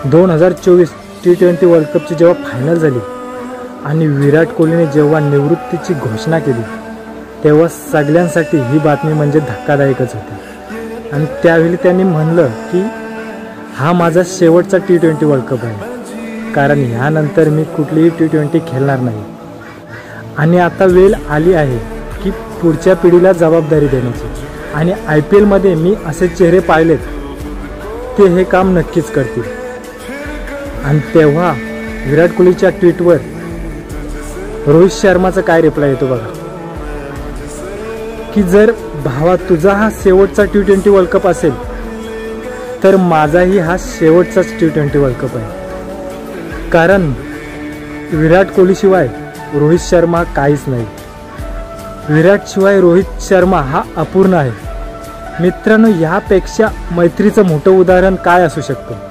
2024 T20 world कपची जेव्हा final झाली आणि विराट कोहलीने जेव्हा निवृत्तीची घोषणा केली तेव्हा सगळ्यांसाठी ही बातमी म्हणजे धक्कादायकच होती। आणि त्यावेळी त्यांनी म्हणलं की हा माझा शेवटचा T20 वर्ल्ड कप आहे, कारण ह्यानंतर मी कुठलीही T20 खेळणार नाही आणि आता वेळ आली आहे की पुढच्या पिढीला जबाबदारी देण्याची। आणि IPL मध्ये मी असे चेहरे पाहिलेत ते हे काम नक्कीच करतील। आणि तेव्हा विराट कोहलीच्या ट्विटवर रोहित शर्माचा काय रिप्लाय येतो बघा, की जर भावा तुझा हा शेवटचा T20 वर्ल्ड कप असेल तर माझाही हा शेवटचाच T20 वर्ल्ड कप आहे, कारण विराट कोहलीशिवाय रोहित शर्मा काहीच नाही। विराट शिवाय रोहित शर्मा हा अपूर्ण आहे। मित्रांनो, यापेक्षा मैत्रीचं मोठं उदाहरण काय असू शकतं।